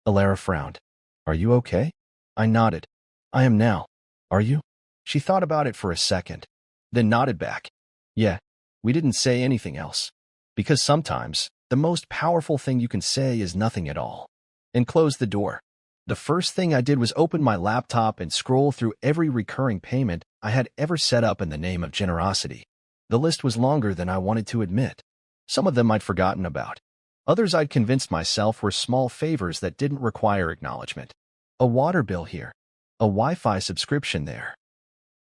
Ilara frowned. Are you okay? I nodded. I am now. Are you? She thought about it for a second, then nodded back. Yeah, we didn't say anything else. Because sometimes, the most powerful thing you can say is nothing at all. And closed the door. The first thing I did was open my laptop and scroll through every recurring payment I had ever set up in the name of generosity. The list was longer than I wanted to admit. Some of them I'd forgotten about. Others I'd convinced myself were small favors that didn't require acknowledgement. A water bill here. A Wi-Fi subscription there.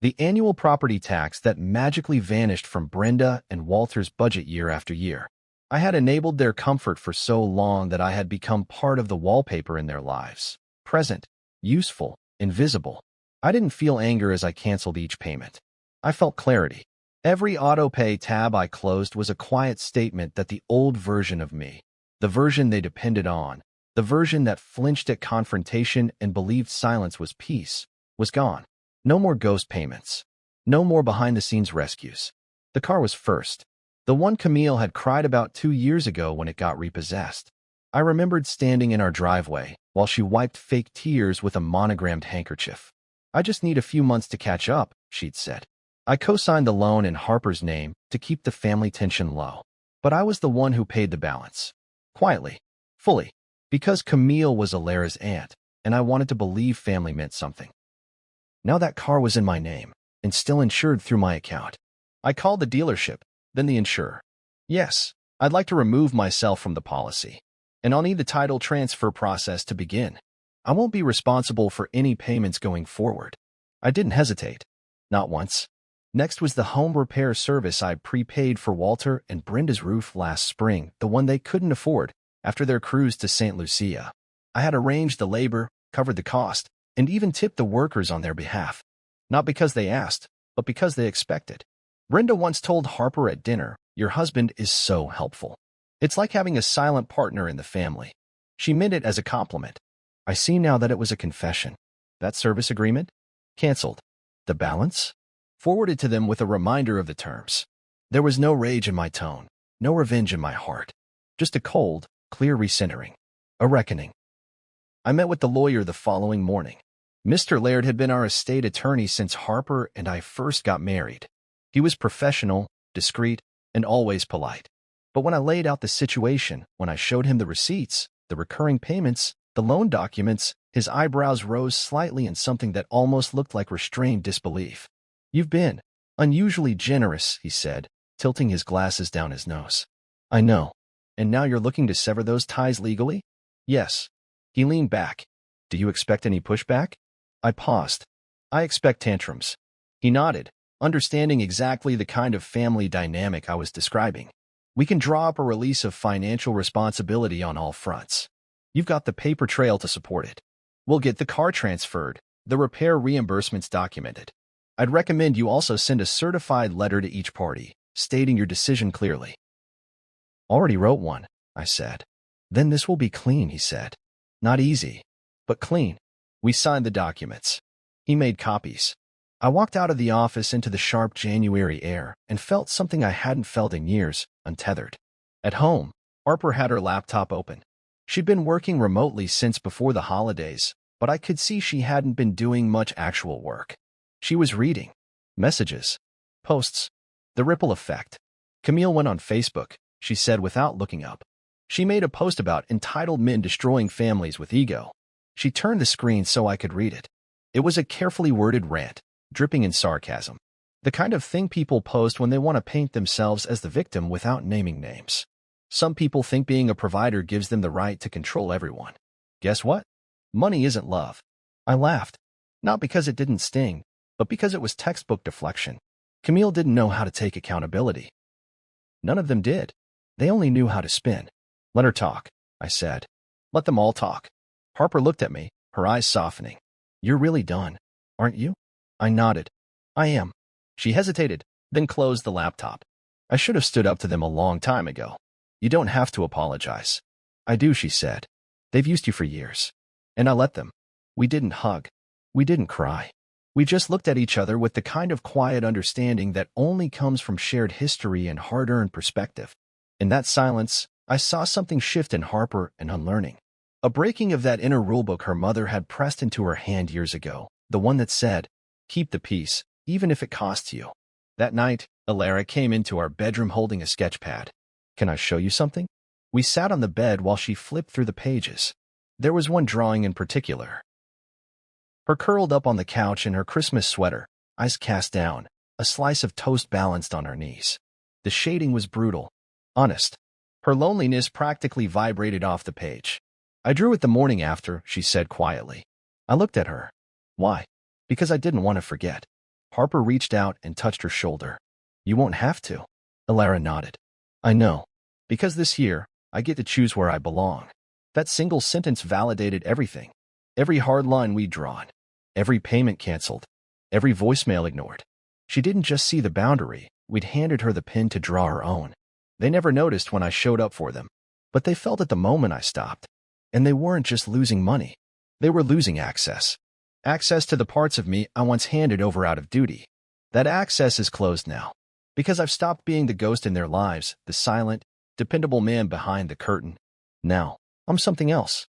The annual property tax that magically vanished from Brenda and Walter's budget year after year. I had enabled their comfort for so long that I had become part of the wallpaper in their lives. Present, useful, invisible. I didn't feel anger as I canceled each payment. I felt clarity. Every auto-pay tab I closed was a quiet statement that the old version of me, the version they depended on, the version that flinched at confrontation and believed silence was peace, was gone. No more ghost payments. No more behind-the-scenes rescues. The car was first. The one Camille had cried about 2 years ago when it got repossessed. I remembered standing in our driveway while she wiped fake tears with a monogrammed handkerchief. I just need a few months to catch up, she'd said. I co-signed the loan in Harper's name to keep the family tension low. But I was the one who paid the balance. Quietly. Fully. Because Camille was Alara's aunt, and I wanted to believe family meant something. Now that car was in my name, and still insured through my account. I called the dealership, then the insurer. Yes, I'd like to remove myself from the policy, and I'll need the title transfer process to begin. I won't be responsible for any payments going forward. I didn't hesitate. Not once. Next was the home repair service I prepaid for Walter and Brenda's roof last spring, the one they couldn't afford after their cruise to St. Lucia. I had arranged the labor, covered the cost, and even tipped the workers on their behalf. Not because they asked, but because they expected. Brenda once told Harper at dinner, "Your husband is so helpful. It's like having a silent partner in the family." She meant it as a compliment. I see now that it was a confession. That service agreement? Cancelled. The balance? Forwarded to them with a reminder of the terms. There was no rage in my tone, no revenge in my heart. Just a cold, clear recentering. A reckoning. I met with the lawyer the following morning. Mr. Laird had been our estate attorney since Harper and I first got married. He was professional, discreet, and always polite. But when I laid out the situation, when I showed him the receipts, the recurring payments, the loan documents, his eyebrows rose slightly in something that almost looked like restrained disbelief. "You've been unusually generous," he said, tilting his glasses down his nose. "I know. And now you're looking to sever those ties legally?" "Yes." He leaned back. "Do you expect any pushback?" I paused. "I expect tantrums." He nodded, understanding exactly the kind of family dynamic I was describing. "We can draw up a release of financial responsibility on all fronts. You've got the paper trail to support it. We'll get the car transferred, the repair reimbursements documented. I'd recommend you also send a certified letter to each party, stating your decision clearly." "Already wrote one," I said. "Then this will be clean," he said. "Not easy, but clean." We signed the documents. He made copies. I walked out of the office into the sharp January air and felt something I hadn't felt in years, untethered. At home, Harper had her laptop open. She'd been working remotely since before the holidays, but I could see she hadn't been doing much actual work. She was reading. Messages. Posts. The ripple effect. "Camille went on Facebook," she said without looking up. "She made a post about entitled men destroying families with ego." She turned the screen so I could read it. It was a carefully worded rant, dripping in sarcasm. The kind of thing people post when they want to paint themselves as the victim without naming names. Some people think being a provider gives them the right to control everyone. Guess what? Money isn't love. I laughed. Not because it didn't sting, but because it was textbook deflection. Camille didn't know how to take accountability. None of them did. They only knew how to spin. "Let her talk," I said. "Let them all talk." Harper looked at me, her eyes softening. "You're really done, aren't you?" I nodded. "I am." She hesitated, then closed the laptop. "I should have stood up to them a long time ago." "You don't have to apologize." "I do," she said. "They've used you for years." And I let them. We didn't hug. We didn't cry. We just looked at each other with the kind of quiet understanding that only comes from shared history and hard-earned perspective. In that silence, I saw something shift in Harper and unlearning. A breaking of that inner rulebook her mother had pressed into her hand years ago, the one that said, Keep the peace, even if it costs you. That night, Alara came into our bedroom holding a sketch pad. Can I show you something? We sat on the bed while she flipped through the pages. There was one drawing in particular. Her curled up on the couch in her Christmas sweater, eyes cast down, a slice of toast balanced on her knees. The shading was brutal, honest. Her loneliness practically vibrated off the page. I drew it the morning after, she said quietly. I looked at her. Why? Because I didn't want to forget. Harper reached out and touched her shoulder. You won't have to. Alara nodded. I know. Because this year, I get to choose where I belong. That single sentence validated everything. Every hard line we'd drawn. Every payment canceled. Every voicemail ignored. She didn't just see the boundary, we'd handed her the pen to draw her own. They never noticed when I showed up for them, but they felt it the moment I stopped. And they weren't just losing money. They were losing access. Access to the parts of me I once handed over out of duty. That access is closed now. Because I've stopped being the ghost in their lives, the silent, dependable man behind the curtain. Now, I'm something else.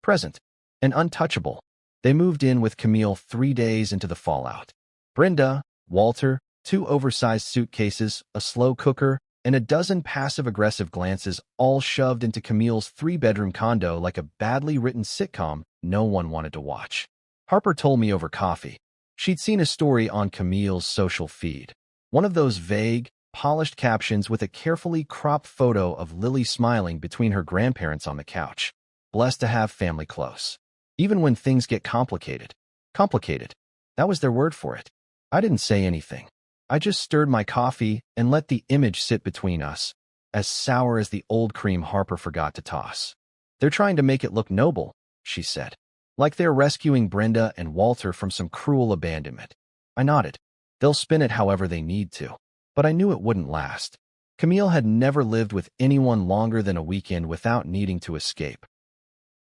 Present. And untouchable. They moved in with Camille 3 days into the fallout. Brenda, Walter, 2 oversized suitcases, a slow cooker, and a dozen passive-aggressive glances all shoved into Camille's 3-bedroom condo like a badly written sitcom no one wanted to watch. Harper told me over coffee. She'd seen a story on Camille's social feed. One of those vague, polished captions with a carefully cropped photo of Lily smiling between her grandparents on the couch. Blessed to have family close. Even when things get complicated. Complicated. That was their word for it. I didn't say anything. I just stirred my coffee and let the image sit between us, as sour as the old cream Harper forgot to toss. They're trying to make it look noble, she said. Like they're rescuing Brenda and Walter from some cruel abandonment. I nodded. They'll spin it however they need to. But I knew it wouldn't last. Camille had never lived with anyone longer than a weekend without needing to escape.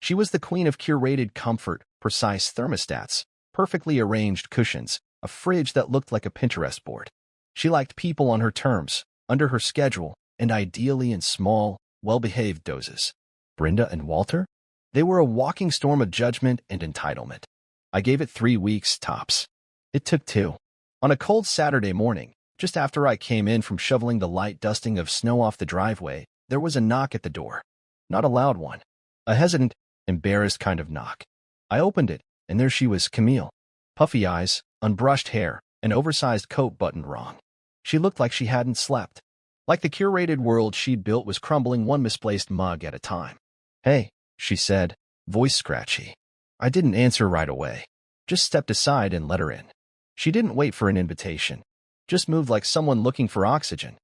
She was the queen of curated comfort, precise thermostats, perfectly arranged cushions, a fridge that looked like a Pinterest board. She liked people on her terms, under her schedule, and ideally in small, well-behaved doses. Brenda and Walter? They were a walking storm of judgment and entitlement. I gave it 3 weeks, tops. It took 2. On a cold Saturday morning, just after I came in from shoveling the light dusting of snow off the driveway, there was a knock at the door. Not a loud one. A hesitant, embarrassed kind of knock. I opened it, and there she was, Camille. Puffy eyes, unbrushed hair, an oversized coat buttoned wrong. She looked like she hadn't slept. Like the curated world she'd built was crumbling one misplaced mug at a time. Hey, she said, voice scratchy. I didn't answer right away. Just stepped aside and let her in. She didn't wait for an invitation. Just moved like someone looking for oxygen.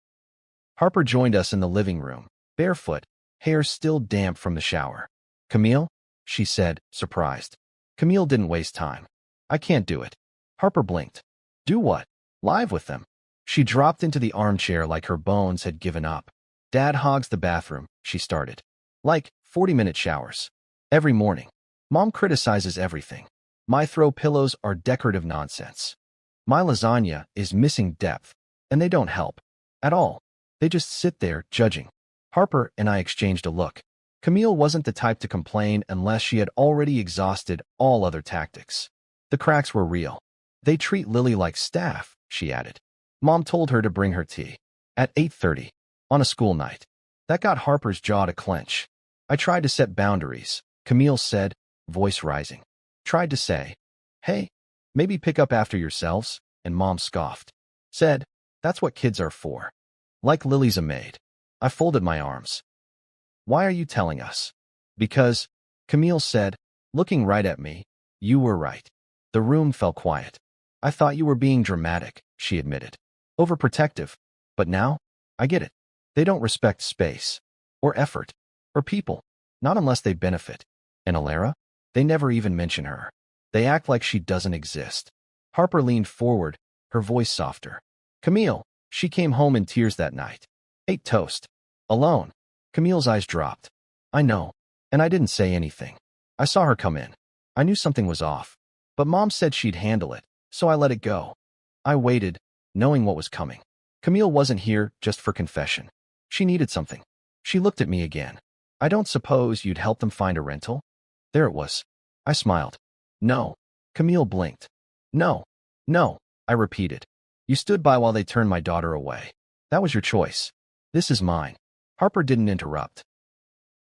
Harper joined us in the living room, barefoot, hair still damp from the shower. Camille? She said, surprised. Camille didn't waste time. I can't do it. Harper blinked. Do what? Live with them. She dropped into the armchair like her bones had given up. Dad hogs the bathroom, she started. Like 40-minute showers. Every morning. Mom criticizes everything. My throw pillows are decorative nonsense. My lasagna is missing depth, and they don't help. At all. They just sit there, judging. Harper and I exchanged a look. Camille wasn't the type to complain unless she had already exhausted all other tactics. The cracks were real. They treat Lily like staff, she added. Mom told her to bring her tea. At 8:30. On a school night. That got Harper's jaw to clench. I tried to set boundaries, Camille said, voice rising. Tried to say, hey, maybe pick up after yourselves, and Mom scoffed. Said, that's what kids are for. Like Lily's a maid. I folded my arms. Why are you telling us? Because, Camille said, looking right at me, you were right. The room fell quiet. I thought you were being dramatic, she admitted. Overprotective. But now, I get it. They don't respect space. Or effort. Or people. Not unless they benefit. And Alara? They never even mention her. They act like she doesn't exist. Harper leaned forward, her voice softer. Camille, she came home in tears that night. Ate toast. Alone. Camille's eyes dropped. I know. And I didn't say anything. I saw her come in. I knew something was off. But Mom said she'd handle it, so I let it go. I waited, knowing what was coming. Camille wasn't here just for confession. She needed something. She looked at me again. I don't suppose you'd help them find a rental? There it was. I smiled. No. Camille blinked. No. No, I repeated. You stood by while they turned my daughter away. That was your choice. This is mine. Harper didn't interrupt.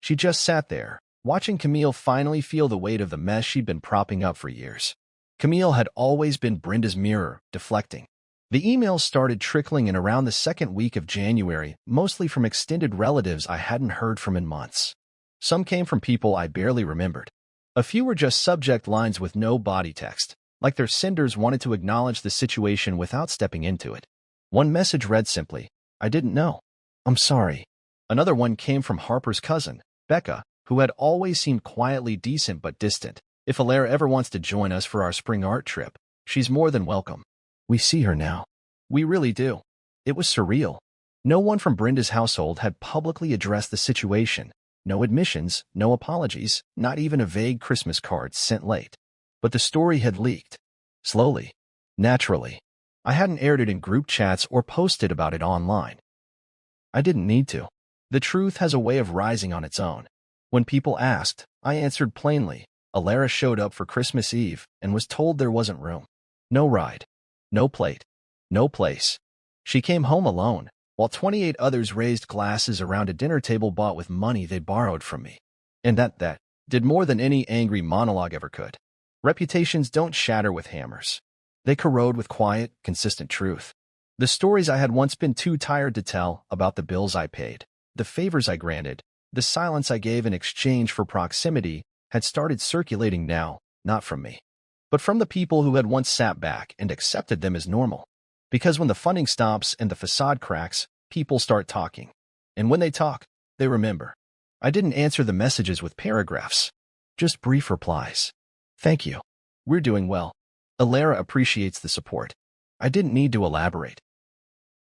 She just sat there, watching Camille finally feel the weight of the mess she'd been propping up for years. Camille had always been Brenda's mirror, deflecting. The emails started trickling in around the second week of January, mostly from extended relatives I hadn't heard from in months. Some came from people I barely remembered. A few were just subject lines with no body text, like their senders wanted to acknowledge the situation without stepping into it. One message read simply, "I didn't know. I'm sorry." Another one came from Harper's cousin, Becca, who had always seemed quietly decent but distant. "If Alara ever wants to join us for our spring art trip, she's more than welcome. We see her now. We really do." It was surreal. No one from Brenda's household had publicly addressed the situation. No admissions, no apologies, not even a vague Christmas card sent late. But the story had leaked. Slowly. Naturally. I hadn't aired it in group chats or posted about it online. I didn't need to. The truth has a way of rising on its own. When people asked, I answered plainly. Alara showed up for Christmas Eve and was told there wasn't room. No ride. No plate. No place. She came home alone, while 28 others raised glasses around a dinner table bought with money they borrowed from me. And that did more than any angry monologue ever could. Reputations don't shatter with hammers. They corrode with quiet, consistent truth. The stories I had once been too tired to tell about the bills I paid, the favors I granted, the silence I gave in exchange for proximity had started circulating now, not from me, but from the people who had once sat back and accepted them as normal. Because when the funding stops and the facade cracks, people start talking. And when they talk, they remember. I didn't answer the messages with paragraphs, just brief replies. Thank you. We're doing well. Alara appreciates the support. I didn't need to elaborate.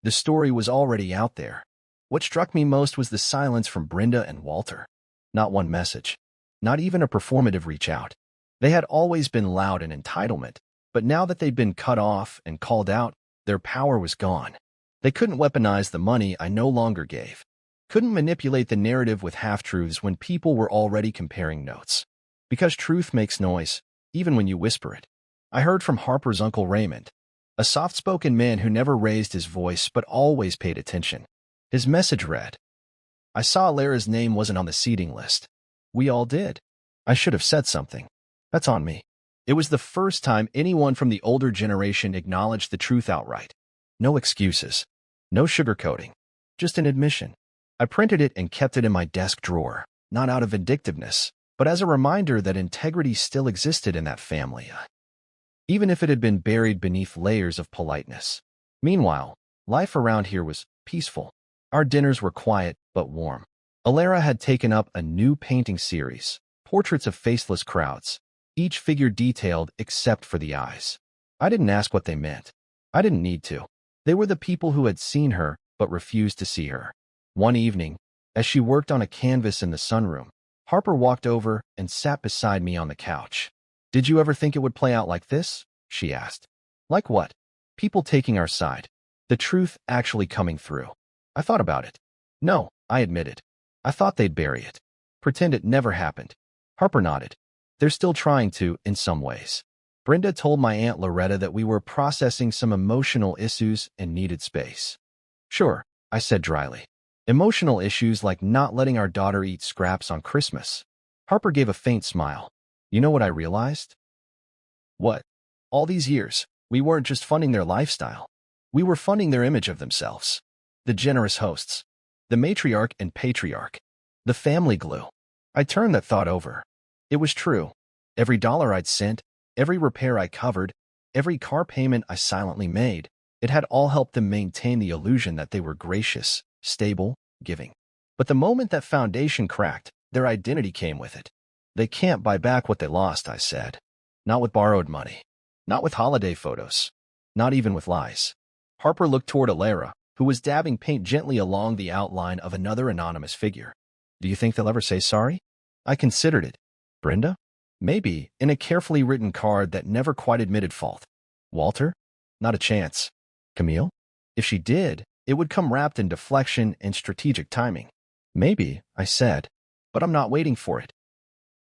The story was already out there. What struck me most was the silence from Brenda and Walter. Not one message. Not even a performative reach out. They had always been loud in entitlement, but now that they'd been cut off and called out, their power was gone. They couldn't weaponize the money I no longer gave. Couldn't manipulate the narrative with half-truths when people were already comparing notes. Because truth makes noise, even when you whisper it. I heard from Harper's Uncle Raymond, a soft-spoken man who never raised his voice but always paid attention. His message read, I saw Alara's name wasn't on the seating list. We all did. I should have said something. That's on me. It was the first time anyone from the older generation acknowledged the truth outright. No excuses. No sugarcoating. Just an admission. I printed it and kept it in my desk drawer, not out of vindictiveness, but as a reminder that integrity still existed in that family, even if it had been buried beneath layers of politeness. Meanwhile, life around here was peaceful. Our dinners were quiet but warm. Alara had taken up a new painting series, portraits of faceless crowds, each figure detailed except for the eyes. I didn't ask what they meant. I didn't need to. They were the people who had seen her but refused to see her. One evening, as she worked on a canvas in the sunroom, Harper walked over and sat beside me on the couch. Did you ever think it would play out like this? She asked. Like what? People taking our side. The truth actually coming through. I thought about it. No, I admitted. I thought they'd bury it. Pretend it never happened. Harper nodded. They're still trying to, in some ways. Brenda told my Aunt Loretta that we were processing some emotional issues and needed space. Sure, I said dryly. Emotional issues like not letting our daughter eat scraps on Christmas. Harper gave a faint smile. You know what I realized? What? All these years, we weren't just funding their lifestyle. We were funding their image of themselves. The generous hosts. The matriarch and patriarch. The family glue. I turned that thought over. It was true. Every dollar I'd sent, every repair I covered, every car payment I silently made, it had all helped them maintain the illusion that they were gracious, stable, giving. But the moment that foundation cracked, their identity came with it. They can't buy back what they lost, I said. Not with borrowed money. Not with holiday photos. Not even with lies. Harper looked toward Alara, who was dabbing paint gently along the outline of another anonymous figure. Do you think they'll ever say sorry? I considered it. Brenda? Maybe, in a carefully written card that never quite admitted fault. Walter? Not a chance. Camille? If she did, it would come wrapped in deflection and strategic timing. Maybe, I said, but I'm not waiting for it.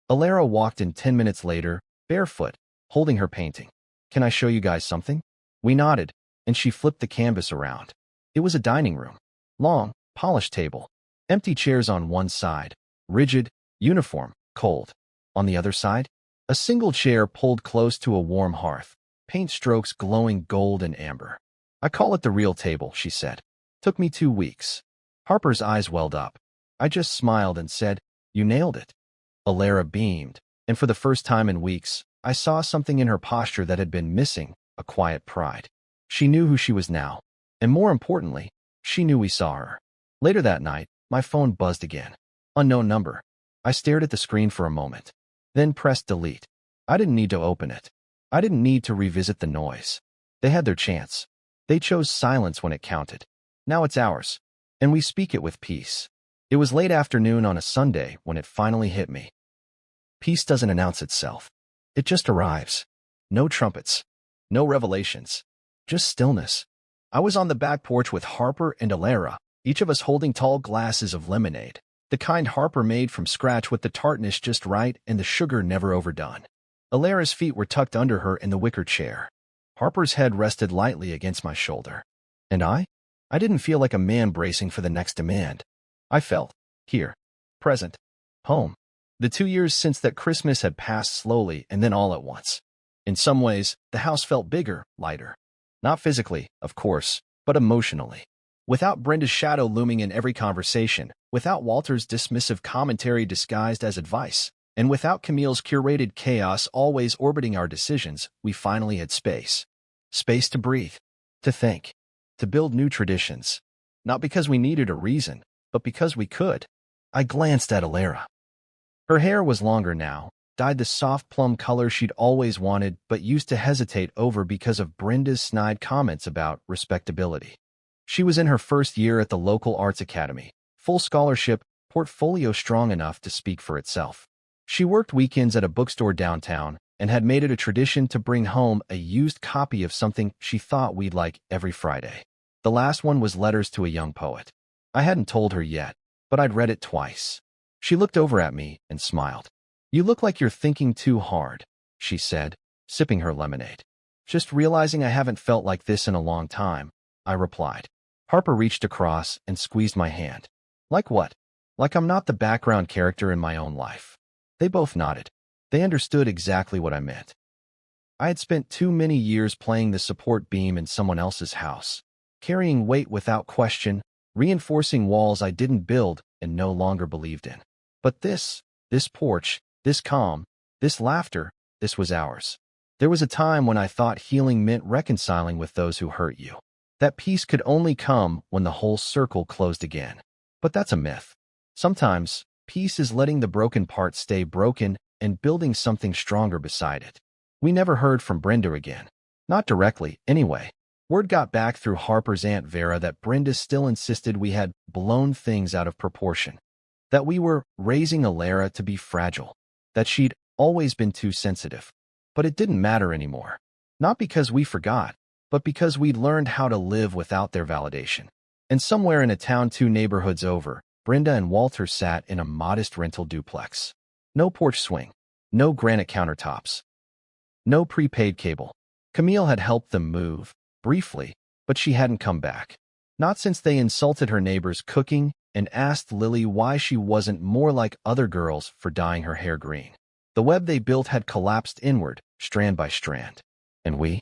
Alara walked in 10 minutes later, barefoot, holding her painting. Can I show you guys something? We nodded, and she flipped the canvas around. It was a dining room. Long, polished table. Empty chairs on one side. Rigid, uniform, cold. On the other side, a single chair pulled close to a warm hearth. Paint strokes glowing gold and amber. I call it the real table, she said. Took me 2 weeks. Harper's eyes welled up. I just smiled and said, you nailed it. Alara beamed, and for the first time in weeks, I saw something in her posture that had been missing, a quiet pride. She knew who she was now, and more importantly, she knew we saw her. Later that night, my phone buzzed again. Unknown number. I stared at the screen for a moment, then pressed delete. I didn't need to open it. I didn't need to revisit the noise. They had their chance. They chose silence when it counted. Now it's ours, and we speak it with peace. It was late afternoon on a Sunday when it finally hit me. Peace doesn't announce itself. It just arrives. No trumpets. No revelations. Just stillness. I was on the back porch with Harper and Alara, each of us holding tall glasses of lemonade, the kind Harper made from scratch with the tartness just right and the sugar never overdone. Alara's feet were tucked under her in the wicker chair. Harper's head rested lightly against my shoulder. And I didn't feel like a man bracing for the next demand. I felt, here, present, home. The 2 years since that Christmas had passed slowly and then all at once. In some ways, the house felt bigger, lighter. Not physically, of course, but emotionally. Without Brenda's shadow looming in every conversation, without Walter's dismissive commentary disguised as advice, and without Camille's curated chaos always orbiting our decisions, we finally had space. Space to breathe, to think, to build new traditions. Not because we needed a reason, but because we could. I glanced at Alara. Her hair was longer now, dyed the soft plum color she'd always wanted but used to hesitate over because of Brenda's snide comments about respectability. She was in her first year at the local arts academy, full scholarship, portfolio strong enough to speak for itself. She worked weekends at a bookstore downtown and had made it a tradition to bring home a used copy of something she thought we'd like every Friday. The last one was Letters to a Young Poet. I hadn't told her yet, but I'd read it twice. She looked over at me and smiled. You look like you're thinking too hard, she said, sipping her lemonade. Just realizing I haven't felt like this in a long time, I replied. Harper reached across and squeezed my hand. Like what? Like I'm not the background character in my own life. They both nodded. They understood exactly what I meant. I had spent too many years playing the support beam in someone else's house, carrying weight without question, reinforcing walls I didn't build and no longer believed in. But this porch, this calm, this laughter, this was ours. There was a time when I thought healing meant reconciling with those who hurt you. That peace could only come when the whole circle closed again. But that's a myth. Sometimes, peace is letting the broken part stay broken and building something stronger beside it. We never heard from Brenda again. Not directly, anyway. Word got back through Harper's Aunt Vera that Brenda still insisted we had blown things out of proportion. That we were raising Alara to be fragile. That she'd always been too sensitive. But it didn't matter anymore. Not because we forgot, but because we'd learned how to live without their validation. And somewhere in a town 2 neighborhoods over, Brenda and Walter sat in a modest rental duplex. No porch swing. No granite countertops. No prepaid cable. Camille had helped them move, briefly, but she hadn't come back. Not since they insulted her neighbor's cooking and asked Lily why she wasn't more like other girls for dyeing her hair green. The web they built had collapsed inward, strand by strand. And we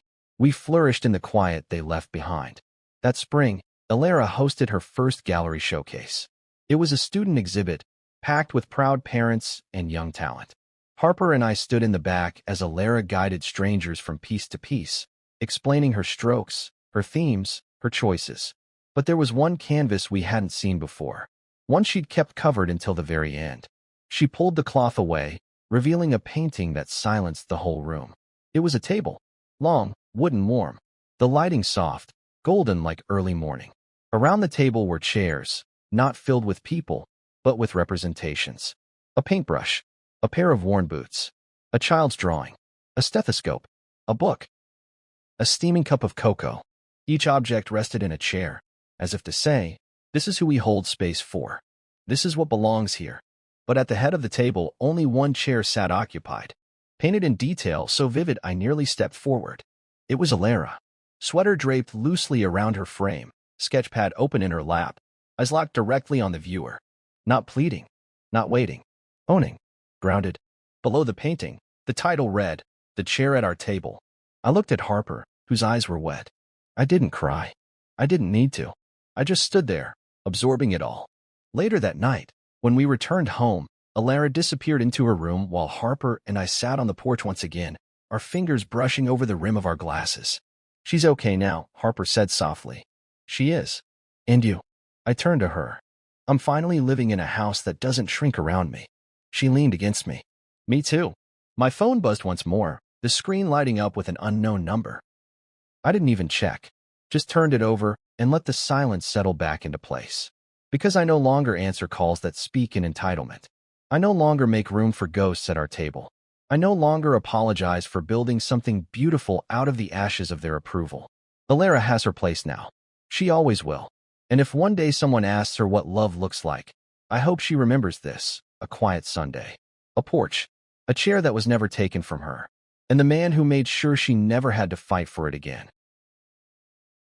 flourished in the quiet they left behind. That spring, Alara hosted her first gallery showcase. It was a student exhibit, packed with proud parents and young talent. Harper and I stood in the back as Alara guided strangers from piece to piece, explaining her strokes, her themes, her choices. But there was one canvas we hadn't seen before, one she'd kept covered until the very end. She pulled the cloth away, revealing a painting that silenced the whole room. It was a table, long, wooden, warm, the lighting soft, golden like early morning. Around the table were chairs, not filled with people, but with representations. A paintbrush, a pair of worn boots, a child's drawing, a stethoscope, a book, a steaming cup of cocoa. Each object rested in a chair, as if to say, this is who we hold space for. This is what belongs here. But at the head of the table, only one chair sat occupied, painted in detail so vivid I nearly stepped forward. It was Alara. Sweater draped loosely around her frame, sketchpad open in her lap, eyes locked directly on the viewer. Not pleading, not waiting, owning, grounded. Below the painting, the title read, "The Chair at Our Table." I looked at Harper, whose eyes were wet. I didn't cry. I didn't need to. I just stood there, absorbing it all. Later that night, when we returned home, Alara disappeared into her room while Harper and I sat on the porch once again, our fingers brushing over the rim of our glasses. "She's okay now," Harper said softly. "She is. And you?" I turned to her. "I'm finally living in a house that doesn't shrink around me." She leaned against me. "Me too." My phone buzzed once more, the screen lighting up with an unknown number. I didn't even check, just turned it over and let the silence settle back into place. Because I no longer answer calls that speak in entitlement. I no longer make room for ghosts at our table. I no longer apologize for building something beautiful out of the ashes of their approval. Alara has her place now. She always will. And if one day someone asks her what love looks like, I hope she remembers this: a quiet Sunday, a porch, a chair that was never taken from her, and the man who made sure she never had to fight for it again.